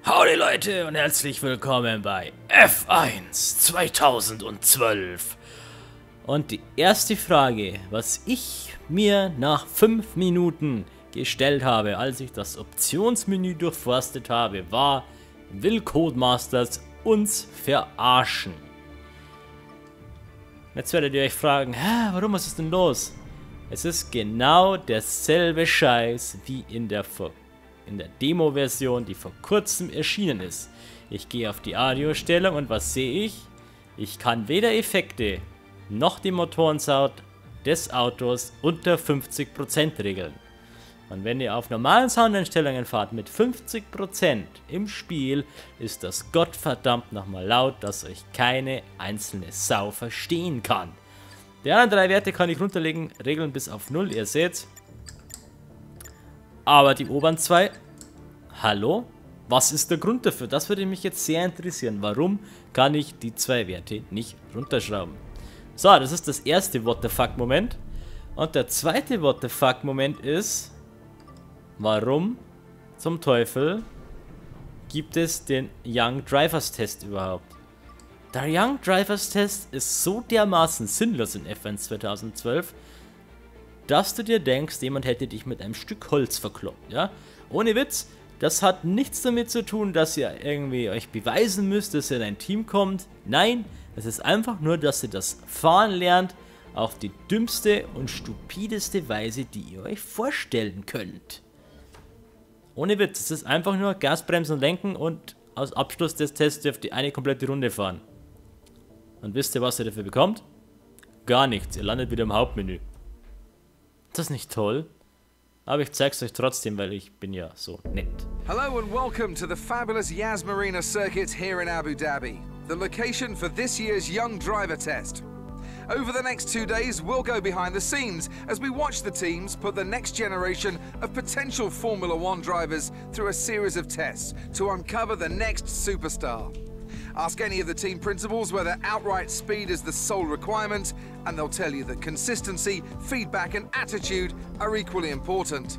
Howdy Leute und herzlich willkommen bei F1 2012. Und die erste Frage, was ich mir nach 5 Minuten gestellt habe, als ich das Optionsmenü durchforstet habe, war: Will Codemasters uns verarschen? Jetzt werdet ihr euch fragen, warum, was ist denn los? Es ist genau derselbe Scheiß wie in der Demo-Version, die vor kurzem erschienen ist. Ich gehe auf die Audiostellung und was sehe ich? Ich kann weder Effekte noch die Motorensound des Autos unter 50% regeln. Und wenn ihr auf normalen Soundeinstellungen fahrt mit 50% im Spiel, ist das gottverdammt nochmal laut, dass euch keine einzelne Sau verstehen kann. Die anderen 3 Werte kann ich runterlegen, regeln bis auf 0, ihr seht's. Aber die oberen 2, hallo? Was ist der Grund dafür? Das würde mich jetzt sehr interessieren. Warum kann ich die 2 Werte nicht runterschrauben? So, das ist das erste What the fuck Moment. Und der zweite What the fuck Moment ist: Warum zum Teufel gibt es den Young Drivers Test überhaupt? Der Young Drivers Test ist so dermaßen sinnlos in F1 2012, dass du dir denkst, jemand hätte dich mit einem Stück Holz verkloppt, ja? Ohne Witz, das hat nichts damit zu tun, dass ihr irgendwie euch beweisen müsst, dass ihr in ein Team kommt. Nein, es ist einfach nur, dass ihr das Fahren lernt auf die dümmste und stupideste Weise, die ihr euch vorstellen könnt. Ohne Witz, es ist einfach nur Gasbremsen und Lenken und als Abschluss des Tests dürft ihr eine komplette Runde fahren. Und wisst ihr, was ihr dafür bekommt? Gar nichts, ihr landet wieder im Hauptmenü. Ist das nicht toll? Aber ich zeig's euch trotzdem, weil ich bin ja so nett. Hello and welcome to the fabulous Yas Marina circuit here in Abu Dhabi, the location for this year's Young Driver Test. Over the next 2 days, we'll go behind the scenes as we watch the teams put the next generation of potential Formula One drivers through a series of tests to uncover the next superstar. Ask any of the team principals whether outright speed is the sole requirement, and they'll tell you that consistency, feedback and attitude are equally important.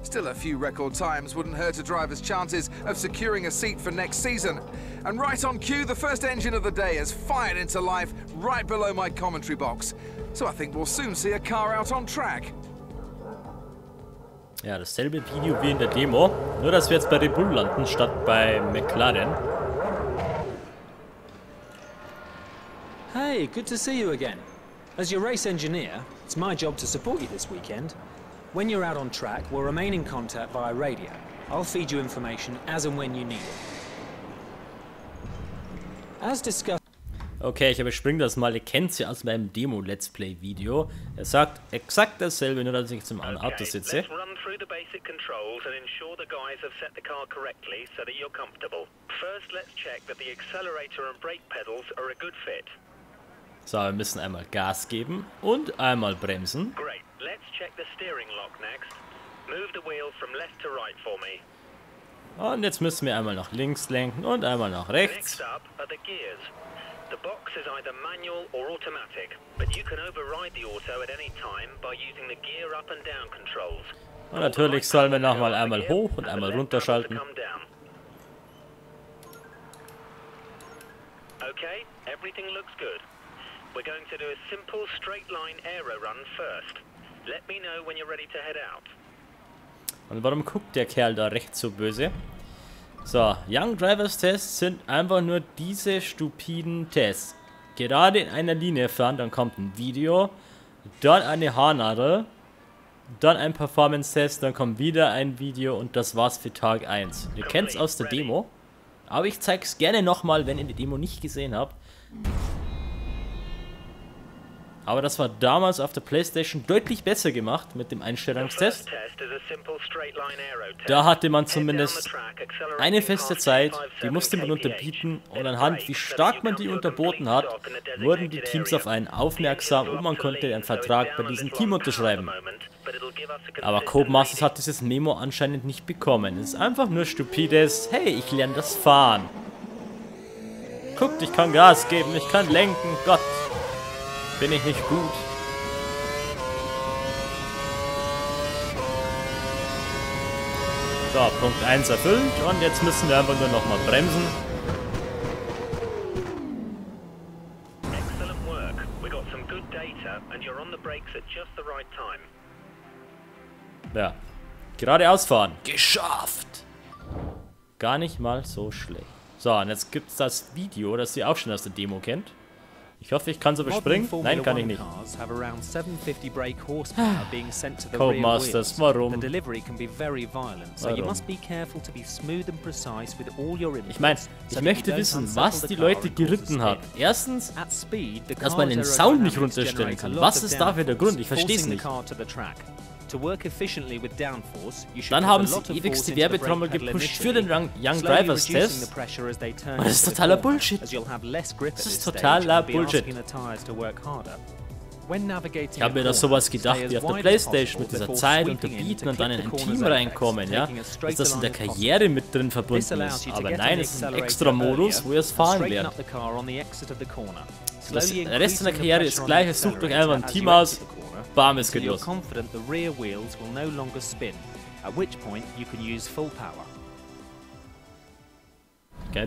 Still, a few record times wouldn't hurt a driver's chances of securing a seat for next season. And right on cue, the first engine of the day has fired into life right below my commentary box. So I think we'll soon see a car out on track. Ja, dasselbe Video wie in der Demo, nur dass wir jetzt bei Red Bull landen statt bei McLaren. Hey, good to see you again. As your race engineer, it's my job to support you this weekend. When you're out on track, we'll remain in contact via radio. I'll feed you information as and when you need it. As discussed. Okay, ich überspringe das mal. Ihr kennt es ja aus meinem Demo-Let's Play-Video. Er sagt exakt dasselbe, nur dass ich zum Auto sitze. Let's run through the basic controls and ensure the guys have set the car correctly so that you're comfortable. First, let's check that the accelerator and brake pedals are a good fit. So, wir müssen einmal Gas geben und einmal bremsen. Great. Let's check the steering lock next. Move the wheel from left to right for me. Und jetzt müssen wir einmal nach links lenken und einmal nach rechts. Next up are the gears. The box is either manual or automatic, but you can override the auto at any time by using the gear up and down controls. Und natürlich sollen wir nochmal einmal hoch und einmal runterschalten. Okay, everything looks good. We're going to do a simple straight line aero run first. Let me know when you're ready to head out. Und warum guckt der Kerl da rechts so böse? So, Young Drivers Tests sind einfach nur diese stupiden Tests. Gerade in einer Linie fahren, dann kommt ein Video, dann eine Haarnadel, dann ein Performance-Test, dann kommt wieder ein Video und das war's für Tag 1. Ihr kennt's aus der Demo, aber ich zeig's gerne nochmal, wenn ihr die Demo nicht gesehen habt. Aber das war damals auf der PlayStation deutlich besser gemacht mit dem Einstellungstest. Da hatte man zumindest eine feste Zeit, die musste man unterbieten und anhand wie stark man die unterboten hat, wurden die Teams auf einen aufmerksam und man konnte einen Vertrag bei diesem Team unterschreiben. Aber Codemasters hat dieses Memo anscheinend nicht bekommen. Es ist einfach nur stupides: Hey, ich lerne das Fahren. Guckt, ich kann Gas geben, ich kann lenken, Gott. Bin ich nicht gut? So, So, Punkt 1 erfüllt und jetzt müssen wir einfach nur nochmal bremsen. Excellent work. We got some good data and you're on the brakes at just the right time. Ja, geradeaus fahren. Geschafft! Gar nicht mal so schlecht. So, und jetzt gibt es das Video, das ihr auch schon aus der Demo kennt. Ich hoffe, ich kann es überspringen. Nein, kann ich nicht. Codemasters, warum? Ich meine, ich möchte wissen, was die Leute geritten hat. Erstens, dass man den Sound nicht runterstellen kann. Was ist dafür der Grund? Ich verstehe es nicht. Dann haben sie ewigste Werbetrommel gepusht für den Young Drivers Test. Und das ist totaler Bullshit. Das ist totaler Bullshit. Ich habe mir da sowas gedacht wie auf der Playstation mit dieser Zeit unterbieten und dann in ein Team reinkommen, ja, dass das in der Karriere mit drin verbunden ist. Aber nein, es ist ein extra Modus, wo ihr es fahren lernt. Das Rest in der Karriere ist gleich, sucht euch einfach ein Team aus. Bam, es geht los. Ich kann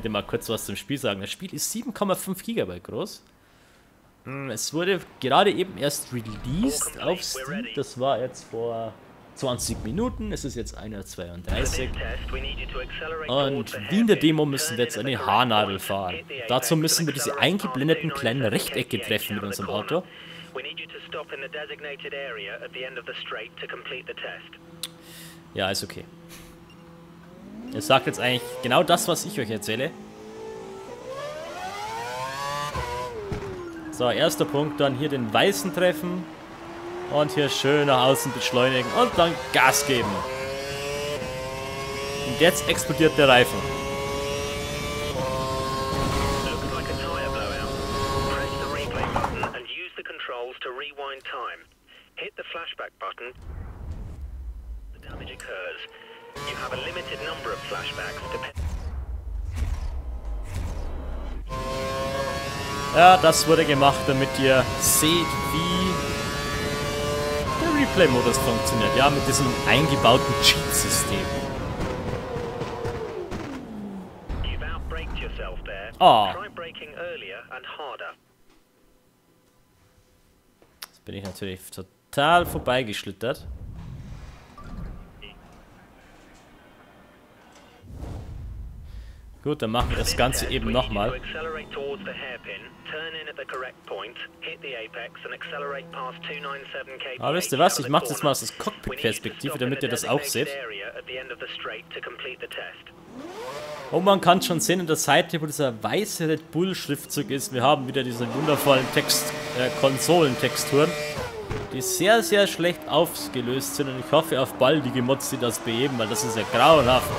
dir mal kurz was zum Spiel sagen. Das Spiel ist 7,5 GB groß. Es wurde gerade eben erst released auf Steam. Das war jetzt vor 20 Minuten. Es ist jetzt 1:32 Uhr. Und wie in der Demo müssen wir jetzt eine Haarnadel fahren. Dazu müssen wir diese eingeblendeten kleinen Rechtecke treffen mit unserem Auto. Ja, ist okay. Er sagt jetzt eigentlich genau das, was ich euch erzähle. So, erster Punkt, dann hier den weißen treffen. Und hier schön nach außen beschleunigen und dann Gas geben. Und jetzt explodiert der Reifen. To rewind time. Hit the flashback button. The damage occurs. You have a limited number of flashbacks. Ja, das wurde gemacht, damit ihr seht, wie der Replay-Modus funktioniert. Ja, mit diesem eingebauten Cheat-System. You've outbraked yourself there. Oh. Try braking earlier and harder. Bin ich natürlich total vorbeigeschlittert. Gut, dann machen wir das Ganze eben nochmal. Aber wisst ihr was? Ich mache das jetzt mal aus der Cockpit-Perspektive, damit ihr das auch seht. Und man kann schon sehen an der Seite, wo dieser weiße Red Bull-Schriftzug ist. Wir haben wieder diese wundervollen Konsolentexturen, die sehr, sehr schlecht aufgelöst sind. Und ich hoffe auf baldige Mods, die das beheben, weil das ist ja grauenhaft.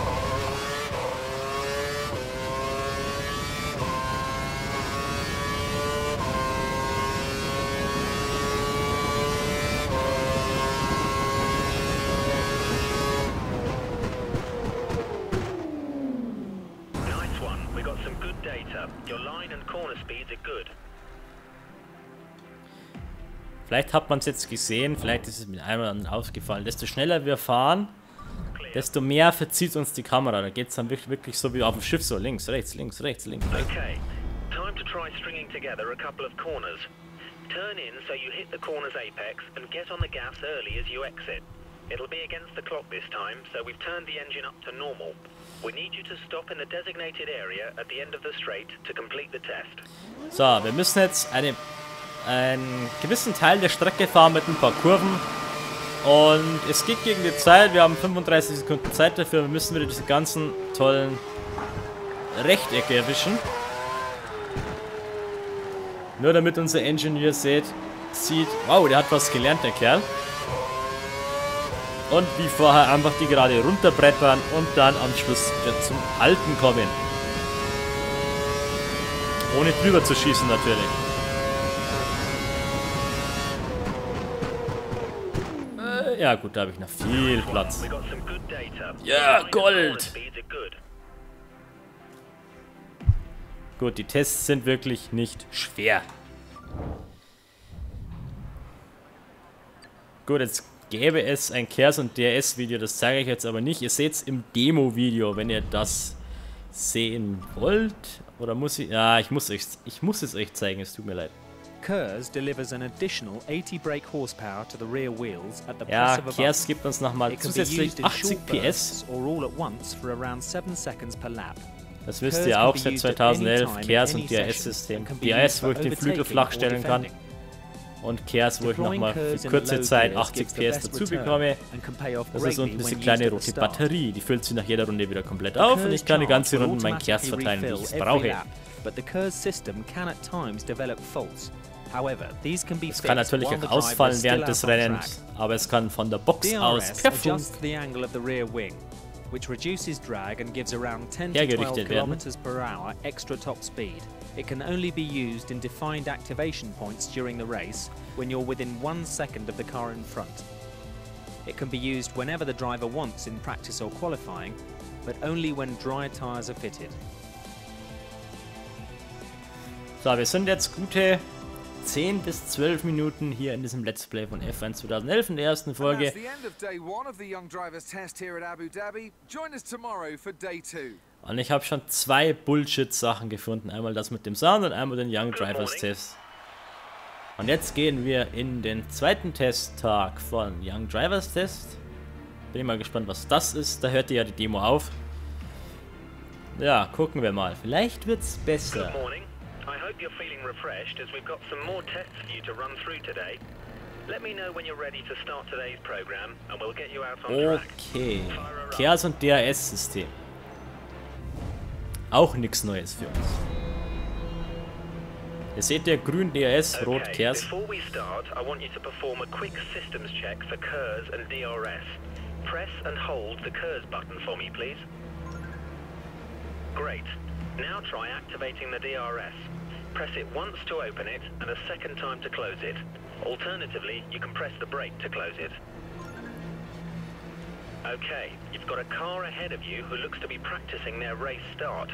Vielleicht hat man es jetzt gesehen, vielleicht ist es mit einem oder anderen aufgefallen. Desto schneller wir fahren, desto mehr verzieht uns die Kamera. Da geht es dann wirklich so wie auf dem Schiff, so links, rechts, links, rechts, links, rechts. Okay, time to try stringing together a couple of corners. Turn in so you hit the corner's apex and get on the gas early as you exit. It'll be against the clock this time, so we've turned the engine up to normal. We need you to stop in the designated area at the end of the straight to complete the test. So, wir müssen jetzt einen gewissen Teil der Strecke fahren mit ein paar Kurven. Und es geht gegen die Zeit. Wir haben 35 Sekunden Zeit dafür. Wir müssen wieder diese ganzen tollen Rechtecke erwischen. Nur damit unser Engineer sieht, wow, der hat was gelernt, der Kerl. Und wie vorher einfach die gerade runterbrettern und dann am Schluss wieder zum Halten kommen. Ohne drüber zu schießen natürlich. Ja gut, da habe ich noch viel Platz. Ja, Gold! Gut, die Tests sind wirklich nicht schwer. Gut, jetzt gäbe es ein Kers- und DRS-Video, das zeige ich jetzt aber nicht. Ihr seht es im Demo-Video, wenn ihr das sehen wollt. Oder muss ich... Ja, ich muss es euch zeigen, es tut mir leid. KERS delivers an additional 80 brake horsepower to the rear wheels at the Ja, press of a Kers button. gibt uns nochmal It can be zusätzlich used in 80 short PS. bursts or all at once for around 7 seconds per lap. Das wisst KERS ihr can auch be seit used at any 2011. time in Kers any und session DRS-System. and can be DRS, used wo ich for den Flügel overtaking flach or stellen kann. defending. Und Kers, wo ich nochmal für kurze Zeit 80 PS dazu bekomme. Das ist unten diese kleine rote Batterie. Die füllt sich nach jeder Runde wieder komplett auf und ich kann die ganze Runde meinen Kers verteilen, wie ich es brauche. Es kann natürlich auch ausfallen während des Rennens, aber es kann von der Box aus per Funk which reduces drag and gives around 10 to 12 hergerichtet werden. km/h extra top speed. It can only be used in defined activation points during the race when you're within 1 second of the car in front. It can be used whenever the driver wants in practice or qualifying, but only when dry tyres are fitted. So, wir sind jetzt gute 10 bis 12 Minuten hier in diesem Let's Play von F1 2011 in der ersten Folge. Und ich habe schon 2 Bullshit-Sachen gefunden. Einmal das mit dem Sound und einmal den Young Drivers Test. Und jetzt gehen wir in den zweiten Testtag von Young Drivers Test. Bin ich mal gespannt, was das ist. Da hört ihr ja die Demo auf. Ja, gucken wir mal. Vielleicht wird's besser. I hope you're feeling refreshed as we've got some more tests for you to run through today. Let me know when you're ready to start today's program and we'll get you out on track. Okay. Kers- und DRS-System. Auch nichts Neues für uns. Ihr seht ja grün DRS, rot Kers. Before we start, I want you to perform a quick systems check for KERS and DRS. Press and hold the KERS button for me, please. Great. Now try activating the DRS. Press it once to open it and a second time to close it. Alternatively, you can press the brake to close it. Okay, you've got a car ahead of you who looks to be practicing their race start.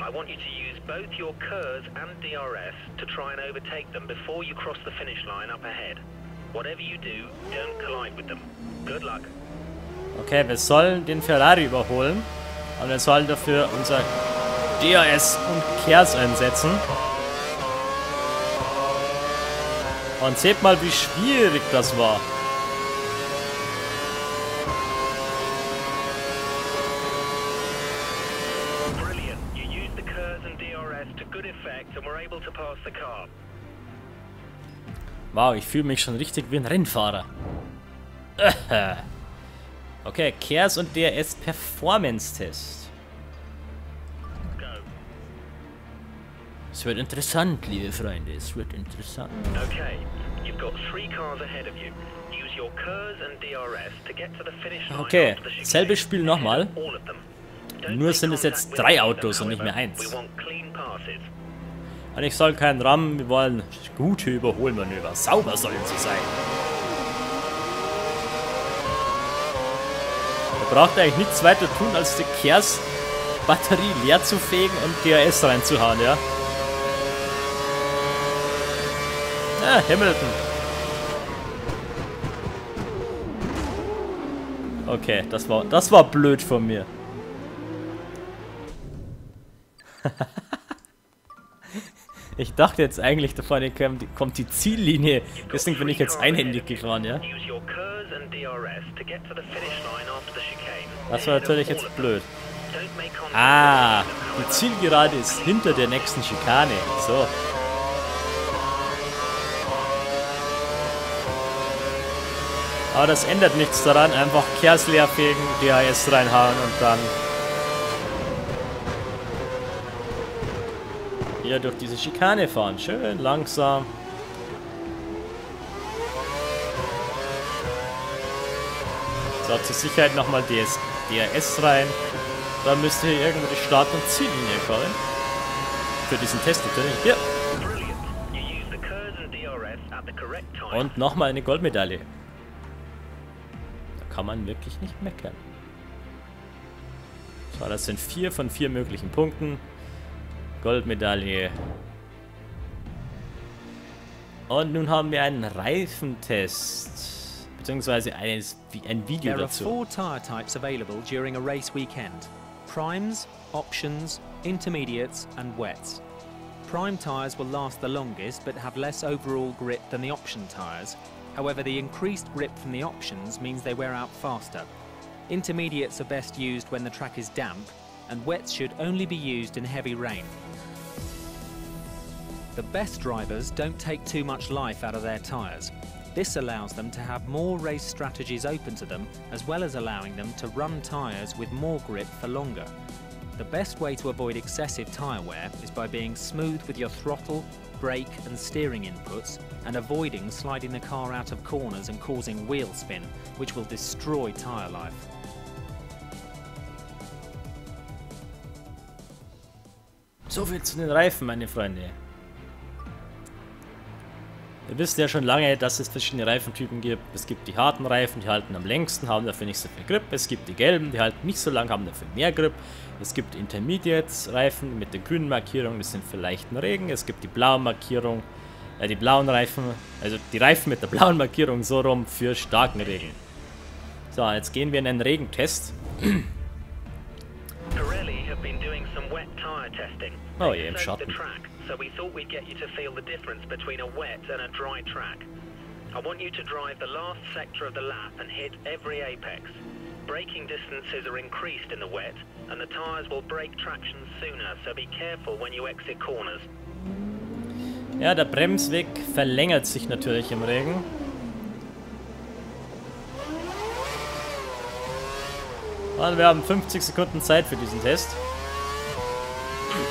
I want you to use both your KERS and DRS to try and overtake them before you cross the finish line up ahead. Whatever you do, don't collide with them. Good luck. Okay, wir sollen den Ferrari überholen und wir sollen dafür unser DRS und Kers einsetzen. Und seht mal, wie schwierig das war. Brilliant. You used the KERS and DRS to good effect and were able to pass the car. Wow, ich fühle mich schon richtig wie ein Rennfahrer. Okay, Kers und DRS Performance Test. Es wird interessant, liebe Freunde, es wird interessant. Okay, you've got 3 cars ahead of you. Use your KERS and DRS to get to the finish line. Okay, after the chicane. selbes Spiel nochmal. All of them. Don't Nur make sind es jetzt contact 3 with Autos them, und nicht mehr however. 1. We want clean passes. Und ich soll keinen rammen, wir wollen gute Überholmanöver. Sauber sollen sie sein. Ihr braucht eigentlich nichts weiter tun, als die Kers Batterie leer zu fegen und DRS reinzuhauen, ja? Ja, Hamilton. Okay, das war blöd von mir. Ich dachte jetzt eigentlich, da vorne kommt die Ziellinie. Deswegen bin ich jetzt einhändig gefahren, ja? Das war natürlich jetzt blöd. Ah, die Zielgerade ist hinter der nächsten Schikane. So. Aber das ändert nichts daran. Einfach Kers leer fegen, DRS reinhauen und dann hier durch diese Schikane fahren. Schön langsam. So, zur Sicherheit nochmal DRS rein. Dann müsste hier irgendwo die Start- und Ziellinie kommen. Für diesen Test natürlich. Hier. Und nochmal eine Goldmedaille. Da kann man wirklich nicht meckern. So, das sind 4 von 4 möglichen Punkten. Goldmedaille. Und nun haben wir einen Reifentest. beziehungsweise ein Video There are dazu. 4 tyre types available during a race weekend: primes, options, intermediates and wets. Prime tyres will last the longest but have less overall grip than the option tyres. However, the increased grip from the options means they wear out faster. Intermediates are best used when the track is damp, and wets should only be used in heavy rain. The best drivers don't take too much life out of their tyres. This allows them to have more race strategies open to them, as well as allowing them to run tyres with more grip for longer. The best way to avoid excessive tyre wear is by being smooth with your throttle, brake and steering inputs, and avoiding sliding the car out of corners and causing wheel spin, which will destroy tyre life. So viel zu den Reifen, meine Freunde. Ihr wisst ja schon lange, dass es verschiedene Reifentypen gibt. Es gibt die harten Reifen, die halten am längsten, haben dafür nicht so viel Grip. Es gibt die gelben, die halten nicht so lang, haben dafür mehr Grip. Es gibt Intermediates-Reifen mit den grünen Markierungen, das sind für leichten Regen. Es gibt die blauen Markierungen, die blauen Reifen, also die Reifen mit der blauen Markierung so rum für starken Regen. So, jetzt gehen wir in einen Regentest. Oh je, im Schatten. So we thought we'd get you to feel the difference between a wet and a dry track. I want you to drive the last sector of the lap and hit every apex. Braking distances are increased in the wet, and the tyres will break traction sooner, so be careful when you exit corners. Ja, der Bremsweg verlängert sich natürlich im Regen. Und wir haben 50 Sekunden Zeit für diesen Test.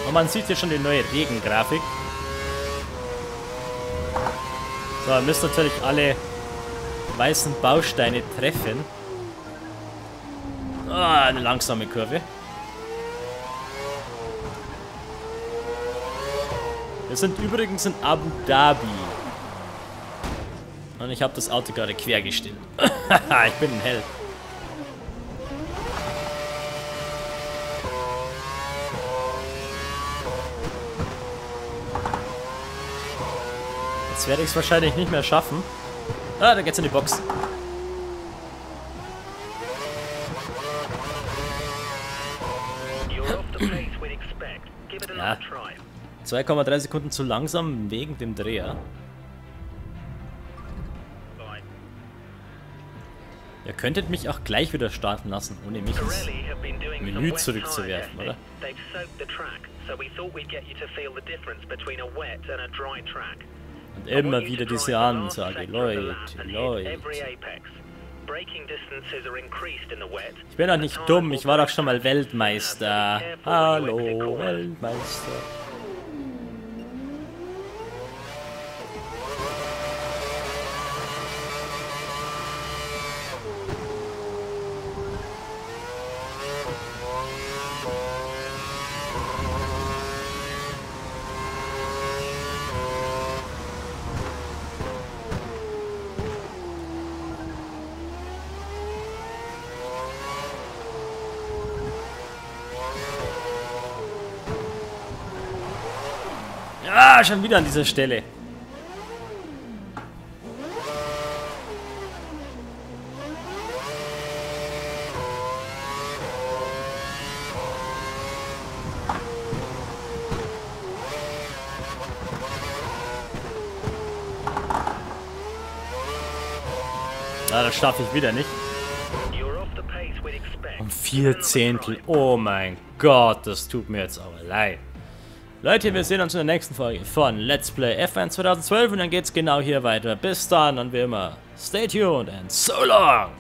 Und man sieht hier schon die neue Regengrafik. So, ihr müsst natürlich alle weißen Bausteine treffen. Ah, eine langsame Kurve. Wir sind übrigens in Abu Dhabi. Und ich habe das Auto gerade quergestellt. Ich bin ein Held. Jetzt werde ich es wahrscheinlich nicht mehr schaffen. Ah, da geht's in die Box. Ja. 2,3 Sekunden zu langsam wegen dem Dreher. Ihr könntet mich auch gleich wieder starten lassen, ohne mich ins Menü zurückzuwerfen, oder? Und immer wieder diese Ansage, Leute. Ich bin doch nicht dumm, ich war doch schon mal Weltmeister. Hallo, Weltmeister. Ah, schon wieder an dieser Stelle. Ah, das schaffe ich wieder nicht. Um 4 Zehntel. Oh mein Gott, das tut mir jetzt aber leid. Leute, wir sehen uns in der nächsten Folge von Let's Play F1 2012 und dann geht's genau hier weiter. Bis dann und wie immer, stay tuned and so long!